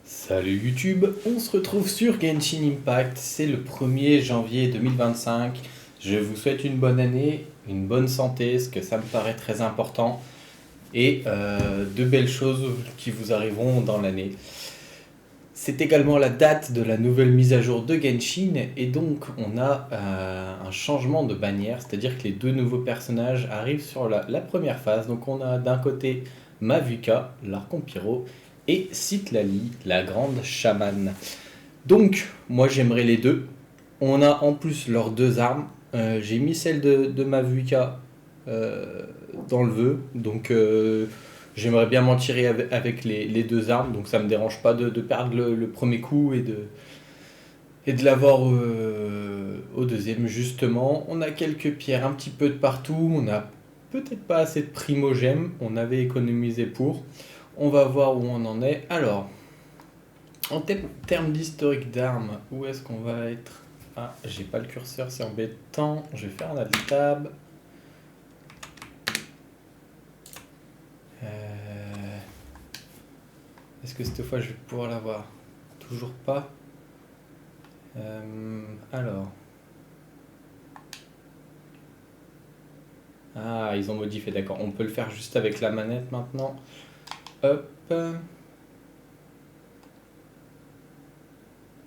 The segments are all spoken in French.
Salut YouTube, on se retrouve sur Genshin Impact, c'est le 1er janvier 2025. Je vous souhaite une bonne année, une bonne santé, ce que ça me paraît très important, et de belles choses qui vous arriveront dans l'année. C'est également la date de la nouvelle mise à jour de Genshin, et donc on a un changement de bannière, c'est-à-dire que les deux nouveaux personnages arrivent sur la première phase. Donc on a d'un côté Mavuka, l'Archon Pyro, et Citlali, la grande chamane. Donc, moi j'aimerais les deux. On a en plus leurs deux armes. J'ai mis celle de Mavuka dans le vœu. Donc, j'aimerais bien m'en tirer avec les deux armes. Donc, ça me dérange pas de perdre le premier coup et de l'avoir au deuxième, justement. On a quelques pierres un petit peu de partout. On a peut-être pas assez de primogèmes. On avait économisé pour. On va voir où on en est. Alors, en termes d'historique d'armes, où est-ce qu'on va être? Ah, j'ai pas le curseur, c'est embêtant. Je vais faire un alt tab. Est-ce que cette fois je vais pouvoir l'avoir? Toujours pas. Alors. Ah, ils ont modifié, d'accord. On peut le faire juste avec la manette maintenant. Hop.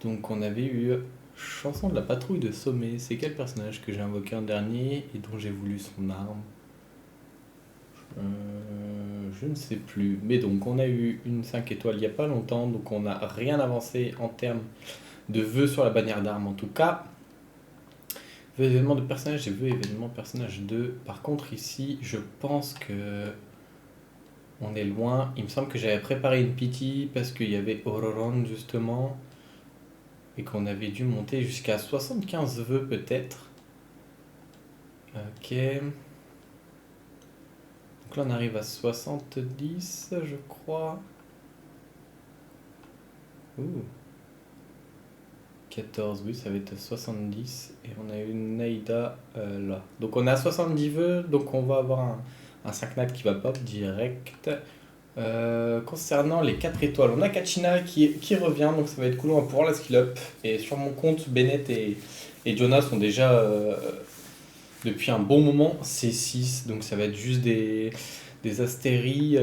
Donc on avait eu Chanson de la patrouille de sommet. C'est quel personnage que j'ai invoqué en dernier et dont j'ai voulu son arme? Je ne sais plus. Mais donc on a eu une 5 étoiles il n'y a pas longtemps. Donc on n'a rien avancé en termes de vœux sur la bannière d'armes en tout cas. Vœux événement de personnage et vœux événement personnage 2. Par contre ici je pense que on est loin. Il me semble que j'avais préparé une pity parce qu'il y avait Ororon justement. Et qu'on avait dû monter jusqu'à 75 vœux peut-être. Ok. Donc là on arrive à 70 je crois. Ouh. 14, oui ça va être 70. Et on a une Naïda là. Donc on a 70 vœux, donc on va avoir un 5 nat qui va pop direct. Concernant les 4 étoiles, on a Kachina qui revient, donc ça va être cool, on va pouvoir la skill up. Et sur mon compte, Bennett et Jonas sont déjà depuis un bon moment C6, donc ça va être juste des astéries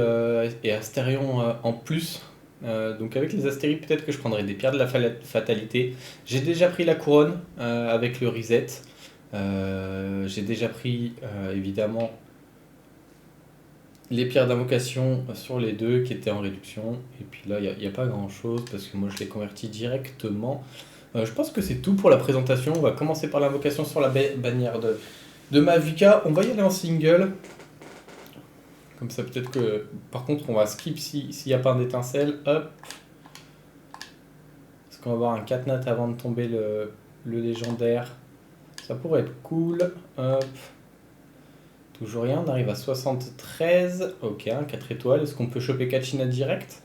et astérions en plus. Donc avec les astéries, peut-être que je prendrai des pierres de la fatalité. J'ai déjà pris la couronne avec le reset. J'ai déjà pris évidemment les pierres d'invocation sur les deux qui étaient en réduction. Et puis là, il n'y a pas grand chose parce que moi je les convertis directement. Je pense que c'est tout pour la présentation. On va commencer par l'invocation sur la bannière de Mavuka. On va y aller en single. Comme ça, peut-être que. Par contre, on va skip s'il n'y a pas d'étincelle. Hop. Parce qu'on va avoir un 4 nat avant de tomber le légendaire. Ça pourrait être cool. Hop. Toujours rien, on arrive à 73. Ok, un 4 étoiles. Est-ce qu'on peut choper Kachina direct?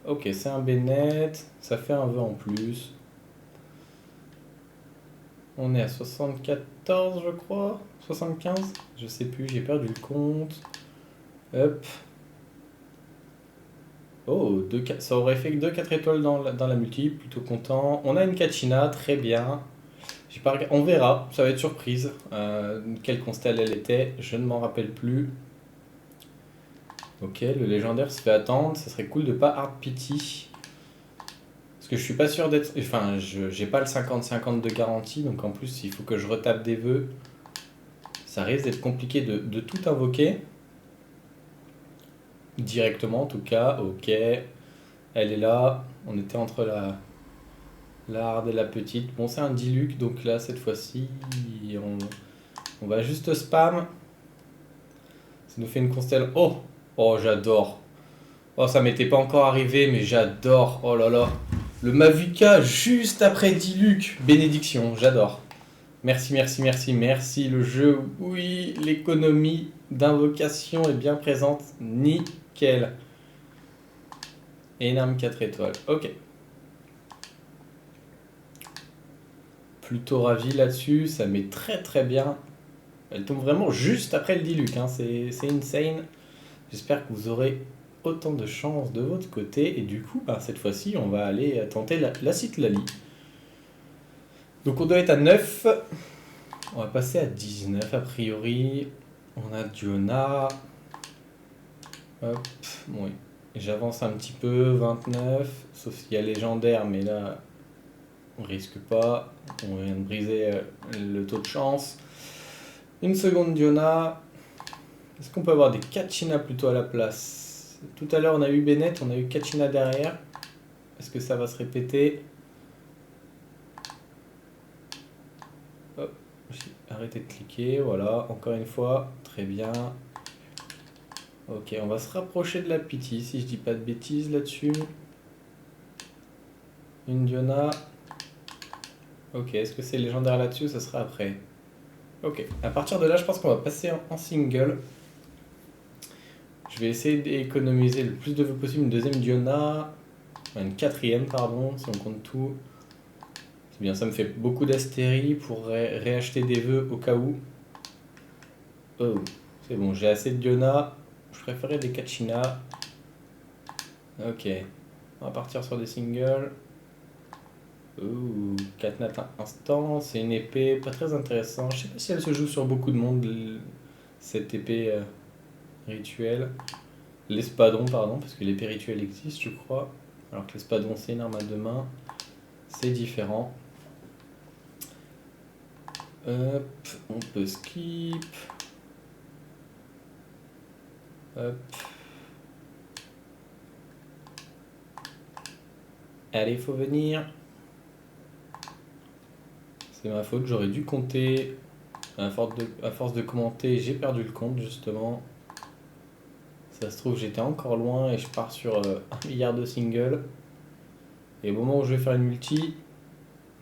Ok, c'est un Bennett. Ça fait un vœu en plus. On est à 74, je crois. 75? Je sais plus, j'ai perdu le compte. Hop. Oh, ça aurait fait que 2 4 étoiles dans la multi. Plutôt content. On a une Kachina, très bien. On verra, ça va être surprise. Quelle constelle elle était, je ne m'en rappelle plus. Ok, le légendaire se fait attendre, ça serait cool de pas hard pity. Parce que je suis pas sûr d'être. Enfin, j'ai pas le 50-50 de garantie, donc en plus il faut que je retape des vœux. Ça risque d'être compliqué de tout invoquer. Directement en tout cas, ok. Elle est là, on était entre la hard et la petite. Bon, c'est un diluc, donc là cette fois-ci, on va juste spam. Ça nous fait une constelle. Oh! Oh, j'adore. Oh, ça m'était pas encore arrivé, mais j'adore. Oh là là. Le Mavuka juste après Diluc. Bénédiction, j'adore. Merci, merci, merci, merci. Le jeu, oui, l'économie d'invocation est bien présente. Nickel. Énorme 4 étoiles. Ok. Plutôt ravi là-dessus. Ça met très très bien. Elle tombe vraiment juste après le Diluc. Hein. C'est insane. J'espère que vous aurez autant de chance de votre côté. Et du coup, bah, cette fois-ci, on va aller tenter la Citlali. Donc on doit être à 9. On va passer à 19 a priori. On a Diona. Hop, bon, oui. J'avance un petit peu, 29. Sauf s'il y a légendaire, mais là, on risque pas. On vient de briser le taux de chance. Une seconde Diona. Est-ce qu'on peut avoir des Kachina plutôt à la place? Tout à l'heure, on a eu Bennett, on a eu Kachina derrière. Est-ce que ça va se répéter? Hop, j'ai arrêté de cliquer, voilà, encore une fois, très bien. Ok, on va se rapprocher de la pitié, si je dis pas de bêtises là-dessus. Une Diona. Ok, est-ce que c'est légendaire là-dessus? Ça sera après. Ok, à partir de là, je pense qu'on va passer en single. Je vais essayer d'économiser le plus de vœux possible. Une deuxième Diona. Une quatrième, pardon, si on compte tout. C'est bien, ça me fait beaucoup d'astérie pour réacheter des vœux au cas où. Oh, c'est bon, j'ai assez de Diona. Je préférais des Kachina. Ok, on va partir sur des singles. Ouh, 4 nat instant, c'est une épée pas très intéressante. Je sais pas si elle se joue sur beaucoup de monde, cette épée rituelle. L'espadon, pardon, parce que l'épée rituelle existe, je crois. Alors que l'espadon, c'est une arme à deux mains. C'est différent. Hop, on peut skip. Hop. Allez, il faut venir. C'est ma faute, j'aurais dû compter. À force de commenter, j'ai perdu le compte justement. Ça se trouve, j'étais encore loin et je pars sur 1 milliard de singles. Et au moment où je vais faire une multi,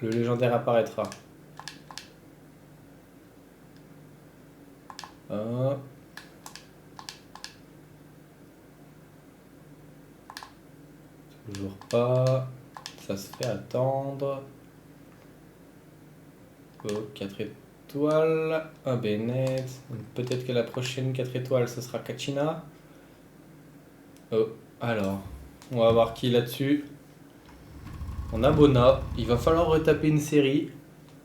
le légendaire apparaîtra. Hop. Toujours pas. Ça se fait attendre. Oh, 4 étoiles. Un Bennett. Peut-être que la prochaine 4 étoiles, ce sera Kachina. Oh, alors. On va voir qui là-dessus. On a Bona. Il va falloir retaper une série.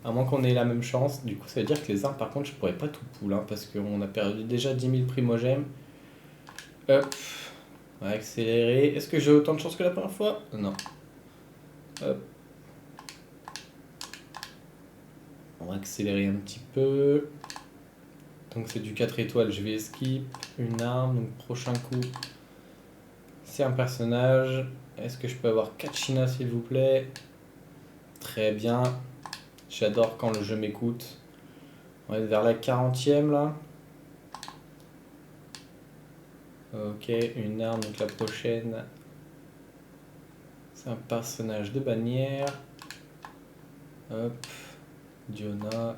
À moins qu'on ait la même chance. Du coup, ça veut dire que les armes, par contre, je pourrais pas tout pull. Hein, parce qu'on a perdu déjà 10 000 primogèmes. Hop. On va accélérer. Est-ce que j'ai autant de chance que la première fois? Non. Hop. On va accélérer un petit peu. Donc c'est du 4 étoiles, je vais skip. Une arme, donc prochain coup. C'est un personnage. Est-ce que je peux avoir Kachina s'il vous plaît? Très bien. J'adore quand le jeu m'écoute. On va être vers la 40e là. Ok, une arme, donc la prochaine. C'est un personnage de bannière. Hop. Diona.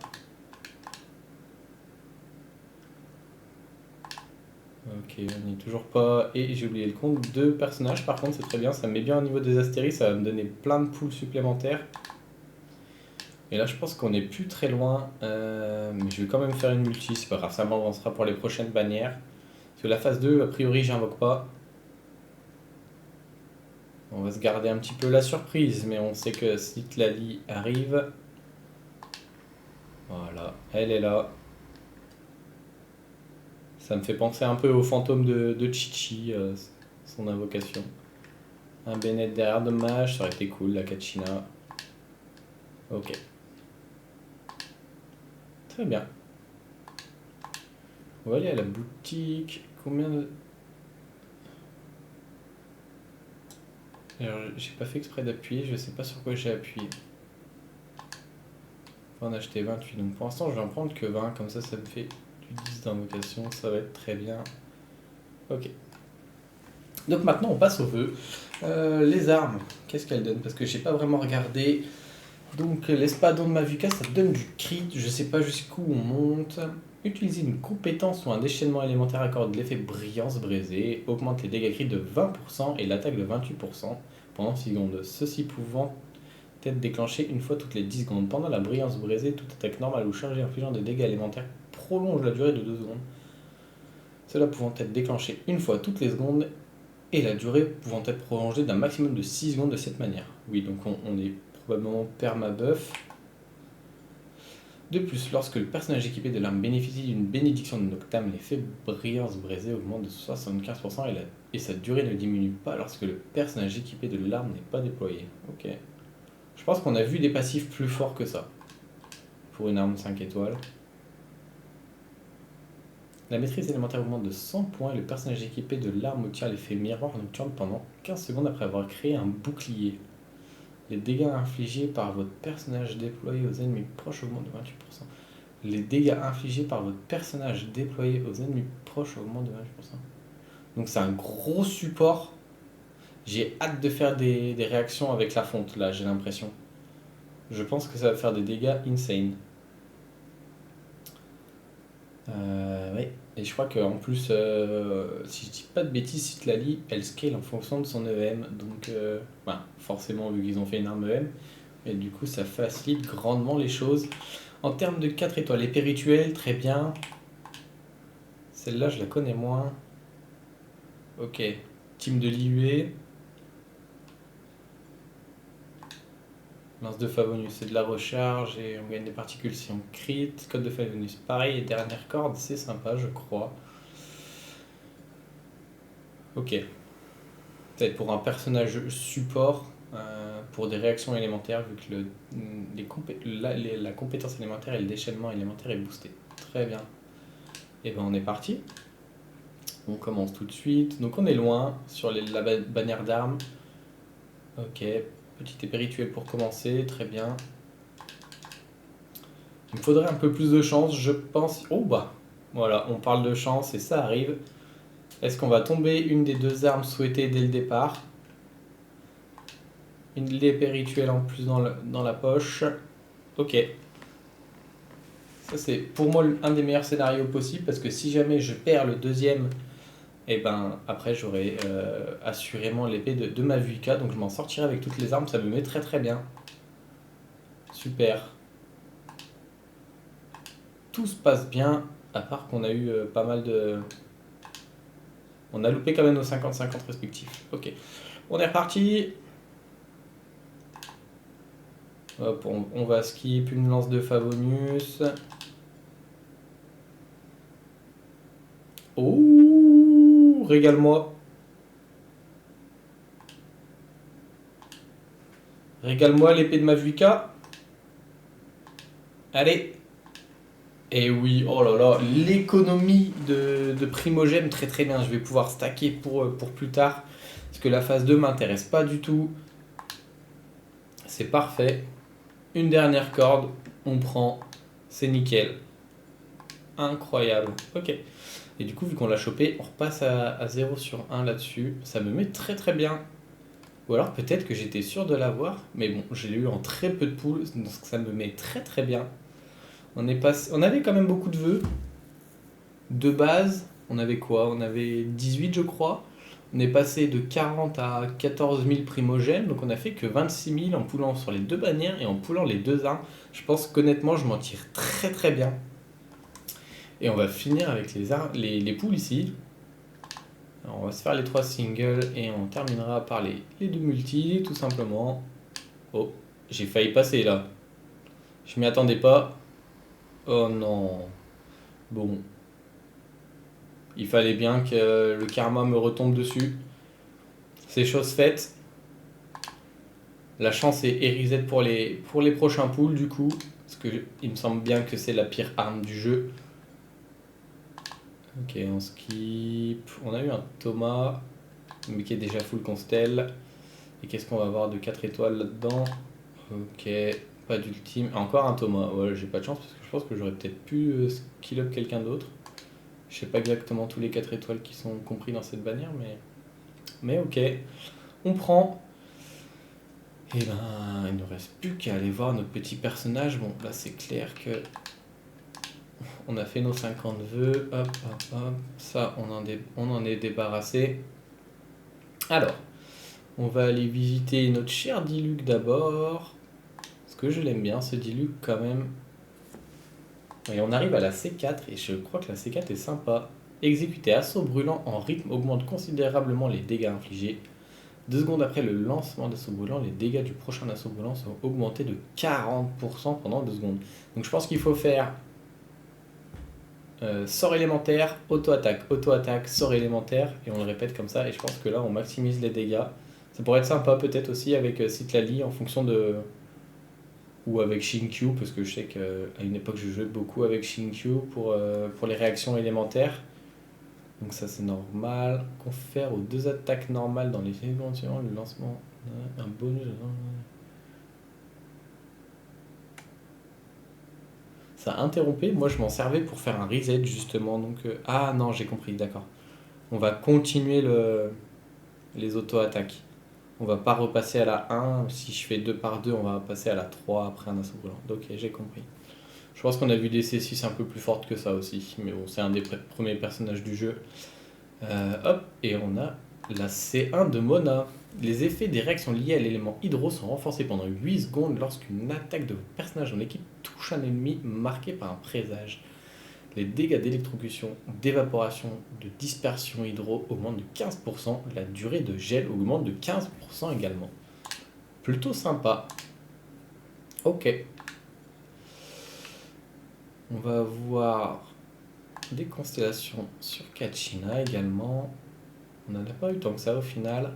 Ok, on n'y est toujours pas. Et j'ai oublié le compte. 2 personnages, par contre, c'est très bien. Ça me met bien au niveau des astéries. Ça va me donner plein de poules supplémentaires. Et là, je pense qu'on n'est plus très loin. Mais je vais quand même faire une multi. C'est pas grave, ça m'avancera pour les prochaines bannières. Parce que la phase 2, a priori, j'invoque pas. On va se garder un petit peu la surprise. Mais on sait que Citlali arrive. Voilà, elle est là. Ça me fait penser un peu au fantôme de Chichi, son invocation. Un Bennett derrière, dommage, ça aurait été cool, la Kachina. Ok. Très bien. On va aller à la boutique. Combien de... Alors, j'ai pas fait exprès d'appuyer, je sais pas sur quoi j'ai appuyé. Faut en acheter 28, donc pour l'instant je vais en prendre que 20, comme ça me fait du 10 d'invocation, ça va être très bien. Ok. Donc maintenant on passe aux vœux. Les armes, qu'est-ce qu'elles donnent? Parce que j'ai pas vraiment regardé. Donc l'espadon de Mavuka, ça donne du crit, je sais pas jusqu'où on monte. Utiliser une compétence ou un déchaînement élémentaire accorde l'effet brillance brisée, augmente les dégâts crit de 20% et l'attaque de 28% pendant 6 secondes. Ceci pouvant être déclenché une fois toutes les 10 secondes. Pendant la brillance brisée, toute attaque normale ou chargée infligeant des dégâts élémentaires prolonge la durée de 2 secondes. Cela pouvant être déclenché une fois toutes les secondes Et la durée pouvant être prolongée d'un maximum de 6 secondes de cette manière. Oui, donc on est probablement permabuff. De plus, lorsque le personnage équipé de l'arme bénéficie d'une bénédiction de Noctam, l'effet brillance brisée augmente de 75% et sa durée ne diminue pas lorsque le personnage équipé de l'arme n'est pas déployé. Ok. Je pense qu'on a vu des passifs plus forts que ça. Pour une arme 5 étoiles. La maîtrise élémentaire augmente de 100 points et le personnage équipé de l'arme obtient l'effet miroir nocturne pendant 15 secondes après avoir créé un bouclier. Les dégâts infligés par votre personnage déployé aux ennemis proches augmentent de 28%. Les dégâts infligés par votre personnage déployé aux ennemis proches augmentent de 28%. Donc c'est un gros support. J'ai hâte de faire des réactions avec la fonte là, j'ai l'impression. Je pense que ça va faire des dégâts insane. Oui. Et je crois qu'en plus, si je dis pas de bêtises, Citlali, elle scale en fonction de son EM. Donc, forcément, vu qu'ils ont fait une arme EM, et du coup, ça facilite grandement les choses. En termes de 4 étoiles, épée rituelle, très bien. Celle-là, je la connais moins. Ok. Team de l'IUE. Lance de Favonius, c'est de la recharge et on gagne des particules si on crit. Code de Favonius, pareil. Et dernière corde, c'est sympa, je crois. Ok. Peut-être pour un personnage support, pour des réactions élémentaires, vu que la compétence élémentaire et le déchaînement élémentaire est boosté. Très bien. Et ben on est parti. On commence tout de suite. Donc on est loin sur la bannière d'armes. Ok. Petite épée rituelle pour commencer. Très bien. Il me faudrait un peu plus de chance, je pense. Oh bah. Voilà, on parle de chance et ça arrive. Est-ce qu'on va tomber une des deux armes souhaitées dès le départ? Une épée rituelle en plus dans la poche. Ok. Ça c'est pour moi un des meilleurs scénarios possibles parce que si jamais je perds le deuxième, et ben après j'aurai assurément l'épée de Mavuika, donc je m'en sortirai avec toutes les armes, ça me met très très bien. Super. Tout se passe bien, à part qu'on a eu pas mal de... On a loupé quand même nos 50-50 respectifs. Ok. On est reparti. Hop, on va skip une lance de Favonius. Oh, régale-moi. Régale-moi l'épée de Mavuika. Allez. Et oui, oh là là, l'économie de Primogem, très très bien. Je vais pouvoir stacker pour plus tard. Parce que la phase 2 m'intéresse pas du tout. C'est parfait. Une dernière corde, on prend. C'est nickel. Incroyable. Ok. Et du coup, vu qu'on l'a chopé, on repasse à 0 sur 1 là-dessus. Ça me met très très bien. Ou alors peut-être que j'étais sûr de l'avoir. Mais bon, je l'ai eu en très peu de poules. Donc ça me met très très bien. On avait quand même beaucoup de vœux. De base, on avait quoi? On avait 18 je crois. On est passé de 40 à 14 000 primogènes, donc on a fait que 26 000 en poulant sur les deux bannières et en poulant les deux armes. Je pense qu'honnêtement, je m'en tire très très bien. Et on va finir avec les poules ici. Alors, on va se faire les 3 singles et on terminera par les 2 multi, tout simplement. Oh, j'ai failli passer là. Je m'y attendais pas. Oh non. Bon. Il fallait bien que le karma me retombe dessus. C'est chose faite. La chance est reset pour les prochains pools du coup. Parce que il me semble bien que c'est la pire arme du jeu. Ok, on skip. On a eu un Thomas, mais qui est déjà full constelle. Et qu'est-ce qu'on va avoir de 4 étoiles là-dedans? Ok, pas d'ultime. Encore un Thomas. Ouais, j'ai pas de chance parce que je pense que j'aurais peut-être pu skill up quelqu'un d'autre. Je sais pas exactement tous les 4 étoiles qui sont compris dans cette bannière, mais ok. On prend. Et ben, il ne nous reste plus qu'à aller voir notre petit personnage. Bon, là c'est clair que on a fait nos 50 vœux. Hop, hop, hop. Ça, on en est débarrassé. Alors, on va aller visiter notre cher Diluc d'abord. Parce que je l'aime bien, ce Diluc quand même. Et on arrive à la C4 et je crois que la C4 est sympa. Exécuter assaut brûlant en rythme augmente considérablement les dégâts infligés. 2 secondes après le lancement d'assaut brûlant, les dégâts du prochain assaut brûlant sont augmentés de 40% pendant 2 secondes. Donc je pense qu'il faut faire sort élémentaire, auto-attaque, sort élémentaire, et on le répète comme ça, et je pense que là on maximise les dégâts. Ça pourrait être sympa peut-être aussi avec Citlali en fonction de... ou avec Shinkyu, parce que je sais qu'à une époque je jouais beaucoup avec Shinkyu pour les réactions élémentaires. Donc ça c'est normal. Confère aux 2 attaques normales dans les secondes suivantes le lancement un bonus. Ça a interrompu, moi je m'en servais pour faire un reset justement. Donc, ah non, j'ai compris, d'accord. On va continuer les auto-attaques. On va pas repasser à la 1. Si je fais 2 par 2, on va passer à la 3 après un assaut brûlant. Ok, j'ai compris. Je pense qu'on a vu des C6 un peu plus fortes que ça aussi. Mais bon, c'est un des premiers personnages du jeu. Hop, et on a la C1 de Mona. Les effets des réactions liées à l'élément hydro sont renforcés pendant 8 secondes lorsqu'une attaque de votre personnage en équipe touche un ennemi marqué par un présage. Les dégâts d'électrocution, d'évaporation, de dispersion hydro augmentent de 15%. La durée de gel augmente de 15% également. Plutôt sympa. Ok. On va voir des constellations sur Kachina également. On n'en a pas eu tant que ça au final.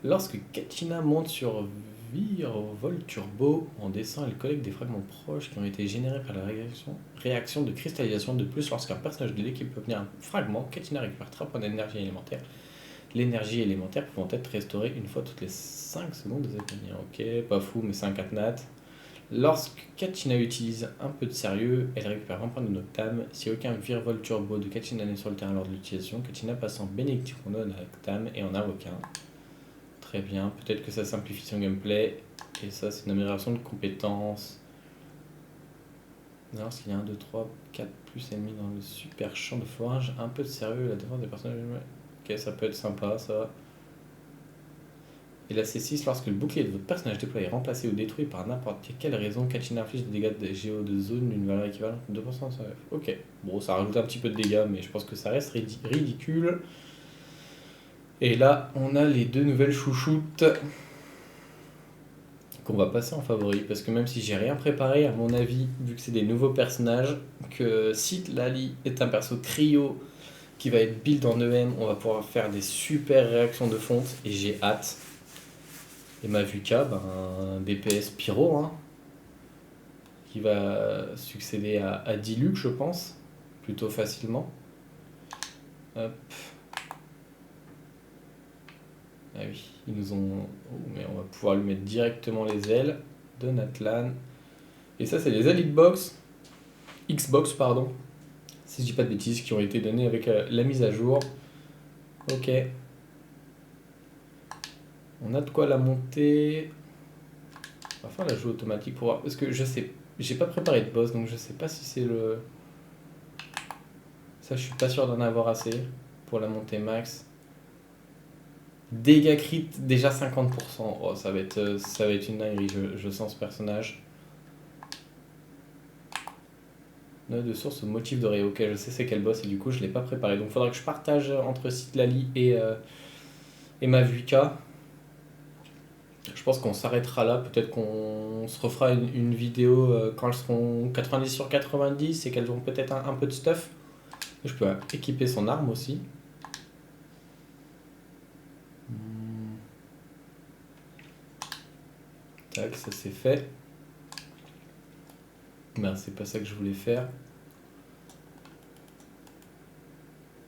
Lorsque Kachina monte sur Virvol Turbo, en descend, elle collecte des fragments proches qui ont été générés par la réaction de cristallisation. De plus, lorsqu'un personnage de l'équipe peut obtenir un fragment, Kachina récupère 3 points d'énergie élémentaire. L'énergie élémentaire pouvant être restaurée une fois toutes les 5 secondes de cette manière. Ok, pas fou, mais c'est un 4 nat. Lorsque Kachina utilise un peu de sérieux, elle récupère un point de Noctam. Si aucun Virvol Turbo de Kachina n'est sur le terrain lors de l'utilisation, Kachina passe en bénédiction à Noctam et en a aucun. Très bien, peut-être que ça simplifie son gameplay. Et ça, c'est une amélioration de compétences. Alors, s'il y a 1, 2, 3, 4 plus ennemis dans le super champ de forage, un peu de sérieux, la défense des personnages. Ok, ça peut être sympa, ça. Et la C6, lorsque le bouclier de votre personnage déployé est remplacé ou détruit par n'importe quelle raison, Kachina inflige des dégâts de géo de zone d'une valeur équivalente de 2% de son F. Ok, bon, ça rajoute un petit peu de dégâts, mais je pense que ça reste ridicule. Et là, on a les 2 nouvelles chouchoutes qu'on va passer en favori, parce que même si j'ai rien préparé, à mon avis, vu que c'est des nouveaux personnages, que Citlali est un perso cryo qui va être build en EM, on va pouvoir faire des super réactions de fonte, et j'ai hâte. Et Mavuka, un DPS pyro, hein, qui va succéder à Diluc, je pense, plutôt facilement. Hop. Ah oui, ils nous ont... Oh, mais on va pouvoir lui mettre directement les ailes de Natlan. Et ça, c'est les ailes Xbox, pardon, si je dis pas de bêtises, qui ont été données avec la mise à jour. Ok. On a de quoi la monter. On va faire la joue automatique pour voir. Parce que je sais, j'ai pas préparé de boss, donc je sais pas si c'est le... Ça, je suis pas sûr d'en avoir assez pour la montée max. Dégâts crit, déjà 50%. Oh, ça va être une dinguerie, je sens ce personnage. Note de source au motif doré. Ok, je sais c'est quel boss et du coup je l'ai pas préparé. Donc il faudra que je partage entre Citlali et Mavuka. Je pense qu'on s'arrêtera là. Peut-être qu'on se refera une vidéo quand elles seront 90 sur 90 et qu'elles auront peut-être un peu de stuff. Je peux équiper son arme aussi. Tac, ça c'est fait. Ben, c'est pas ça que je voulais faire.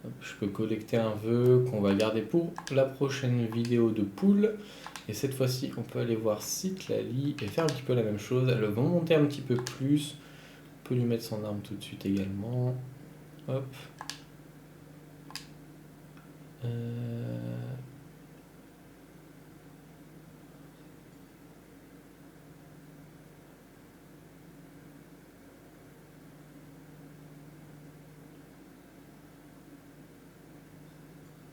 Hop, je peux collecter un vœu qu'on va garder pour la prochaine vidéo de pool. Et cette fois-ci, on peut aller voir Citlali et faire un petit peu la même chose. Elle va monter un petit peu plus. On peut lui mettre son arme tout de suite également. Hop.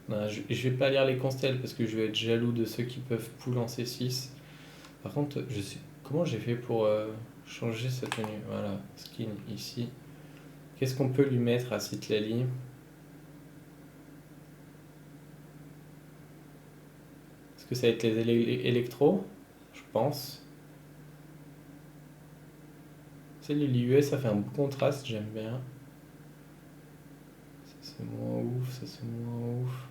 Non, je vais pas lire les constelles parce que je vais être jaloux de ceux qui peuvent pull en C6. Par contre, je sais comment j'ai fait pour changer sa tenue. Voilà, skin ici. Qu'est-ce qu'on peut lui mettre à Citlali? que ça va être les électros? Je pense. C'est les l'IUS, ça fait un beau contraste, j'aime bien. Ça c'est moins ouf, ça c'est moins ouf.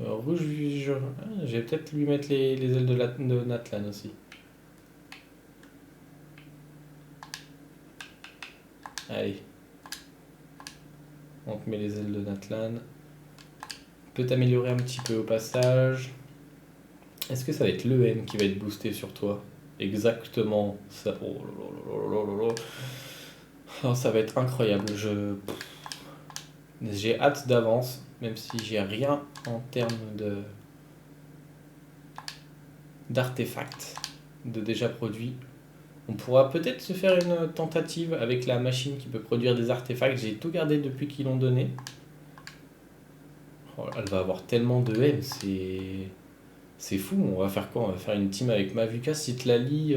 Rouge, je vais peut-être lui mettre les ailes de Natlan aussi. Allez. On te met les ailes de Natlan. Peut t'améliorer un petit peu au passage. Est-ce que ça va être l'EM qui va être boosté sur toi? Exactement ça. Oh là là là là là là. Oh, ça va être incroyable. J'ai hâte d'avance, même si j'ai rien en termes d'artefacts de déjà produits. On pourra peut-être se faire une tentative avec la machine qui peut produire des artefacts. J'ai tout gardé depuis qu'ils l'ont donné. Oh, elle va avoir tellement de M, c'est fou. On va faire quoi? On va faire une team avec Mavuka, Citlali,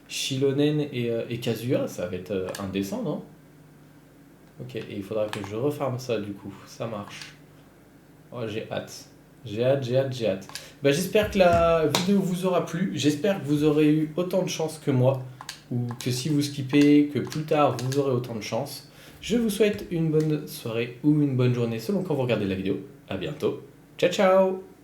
Shilonen et Kazuya. Ça va être indécent, non? Ok, et il faudra que je refarme ça du coup. Ça marche. Oh, j'ai hâte. J'ai hâte, j'ai hâte, j'ai hâte. Bah, j'espère que la vidéo vous aura plu. J'espère que vous aurez eu autant de chance que moi. Ou que si vous skippez, que plus tard vous aurez autant de chance. Je vous souhaite une bonne soirée ou une bonne journée selon quand vous regardez la vidéo. À bientôt. Ciao ciao!